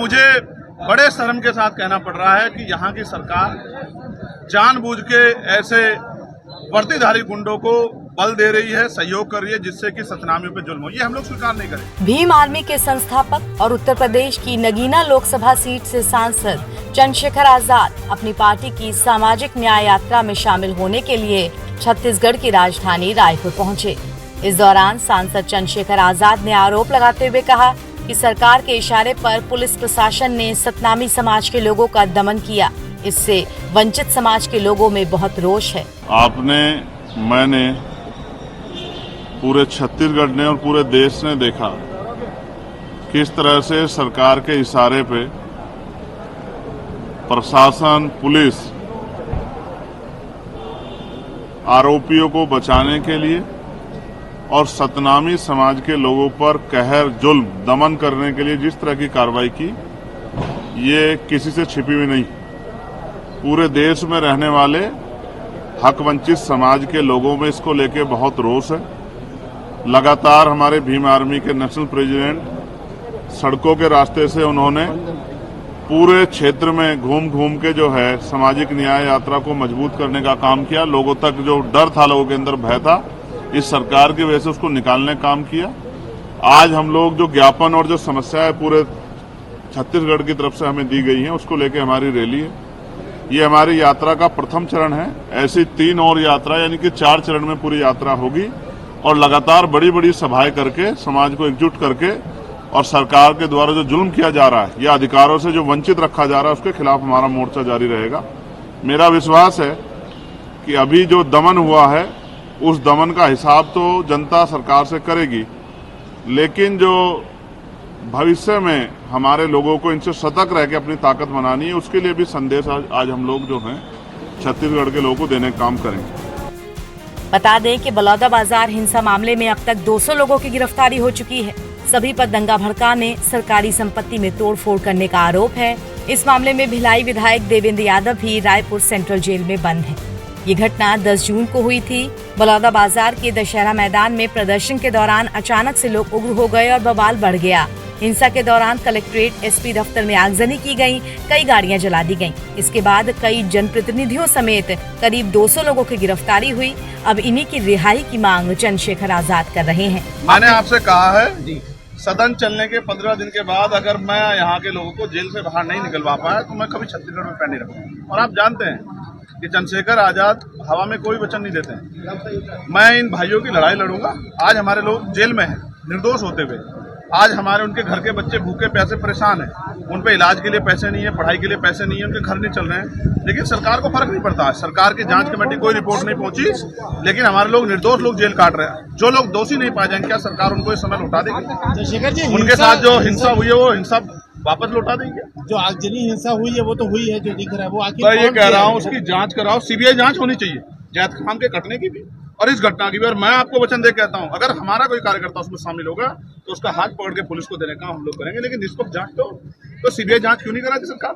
मुझे बड़े शर्म के साथ कहना पड़ रहा है कि यहाँ की सरकार जानबूझ के ऐसे वर्दीधारी गुंडों को बल दे रही है, सहयोग कर रही है, जिससे कि सतनामियों पे जुल्म हो। ये हम लोग स्वीकार नहीं करें। भीम आर्मी के संस्थापक और उत्तर प्रदेश की नगीना लोकसभा सीट से सांसद चंद्रशेखर आजाद अपनी पार्टी की सामाजिक न्याय यात्रा में शामिल होने के लिए छत्तीसगढ़ की राजधानी रायपुर पहुंचे। इस दौरान सांसद चंद्रशेखर आजाद ने आरोप लगाते हुए कहा कि सरकार के इशारे पर पुलिस प्रशासन ने सतनामी समाज के लोगों का दमन किया। इससे वंचित समाज के लोगों में बहुत रोष है। मैंने पूरे छत्तीसगढ़ ने और पूरे देश ने देखा किस तरह से सरकार के इशारे पे प्रशासन, पुलिस आरोपियों को बचाने के लिए और सतनामी समाज के लोगों पर कहर, जुल्म, दमन करने के लिए जिस तरह की कार्रवाई की, ये किसी से छिपी हुई नहीं। पूरे देश में रहने वाले हक वंचित समाज के लोगों में इसको लेके बहुत रोष है। लगातार हमारे भीम आर्मी के नेशनल प्रेसिडेंट सड़कों के रास्ते से उन्होंने पूरे क्षेत्र में घूम घूम के जो है सामाजिक न्याय यात्रा को मजबूत करने का काम किया। लोगों तक जो डर था, लोगों के अंदर भय था, इस सरकार की वजह से उसको निकालने का काम किया। आज हम लोग जो ज्ञापन और जो समस्या है पूरे छत्तीसगढ़ की तरफ से हमें दी गई है, उसको लेके हमारी रैली है। ये हमारी यात्रा का प्रथम चरण है। ऐसी 3 और यात्रा यानी कि 4 चरण में पूरी यात्रा होगी और लगातार बड़ी बड़ी सभाएं करके समाज को एकजुट करके और सरकार के द्वारा जो जुल्म किया जा रहा है या अधिकारों से जो वंचित रखा जा रहा है उसके खिलाफ हमारा मोर्चा जारी रहेगा। मेरा विश्वास है कि अभी जो दमन हुआ है उस दमन का हिसाब तो जनता सरकार से करेगी, लेकिन जो भविष्य में हमारे लोगों को इनसे सतर्क रह के अपनी ताकत बनानी है, उसके लिए भी संदेश आज हम लोग जो हैं छत्तीसगढ़ के लोगों को देने का काम करेंगे। बता दें कि बलौदाबाजार हिंसा मामले में अब तक 200 लोगों की गिरफ्तारी हो चुकी है। सभी पर दंगा भड़काने, सरकारी संपत्ति में तोड़फोड़ करने का आरोप है। इस मामले में भिलाई विधायक देवेंद्र यादव भी रायपुर सेंट्रल जेल में बंद है। ये घटना 10 जून को हुई थी। बलौदाबाजार के दशहरा मैदान में प्रदर्शन के दौरान अचानक से लोग उग्र हो गए और बवाल बढ़ गया। हिंसा के दौरान कलेक्ट्रेट, एसपी दफ्तर में आगजनी की गई, कई गाड़ियां जला दी गईं। इसके बाद कई जनप्रतिनिधियों समेत करीब 200 लोगों की गिरफ्तारी हुई। अब इन्हीं की रिहाई की मांग चंद्रशेखर आजाद कर रहे हैं। मैंने आपसे कहा है सदन चलने के 15 दिन के बाद अगर मैं यहाँ के लोगों को जेल से बाहर नहीं निकलवा पाया तो मैं कभी छत्तीसगढ़ में पैर नहीं रखूंगा। और आप जानते हैं कि चंद्रशेखर आजाद हवा में कोई वचन नहीं देते हैं। मैं इन भाइयों की लड़ाई लड़ूंगा। आज हमारे लोग जेल में हैं निर्दोष होते हुए। आज हमारे उनके घर के बच्चे भूखे प्यासे परेशान हैं। उन पे इलाज के लिए पैसे नहीं है, पढ़ाई के लिए पैसे नहीं है, उनके घर नहीं चल रहे हैं। लेकिन सरकार को फर्क नहीं पड़ता है। सरकार की जांच कमेटी कोई रिपोर्ट नहीं पहुंची, लेकिन हमारे लोग निर्दोष लोग जेल काट रहे हैं। जो लोग दोषी नहीं पाए जाएंगे, क्या सरकार उनको इस समय लौटा देगी? उनके साथ जो हिंसा हुई है वो हिंसा वापस लौटा देंगे। जो आगजनी हिंसा हुई है वो तो हुई है, जो दिख रहा है वो आखिर मैं ये कह रहा हूँ उसकी जांच कराओ। सीबीआई जांच होनी चाहिए जैद खान के कटने की भी और इस घटना की भी। और मैं आपको वचन दे कहता हूँ, अगर हमारा कोई कार्यकर्ता उसमें शामिल होगा तो उसका हाथ पकड़ के पुलिस को देने का हम लोग करेंगे। लेकिन निष्पक्ष जांच तो सीबीआई जांच क्यों नहीं कराती सरकार?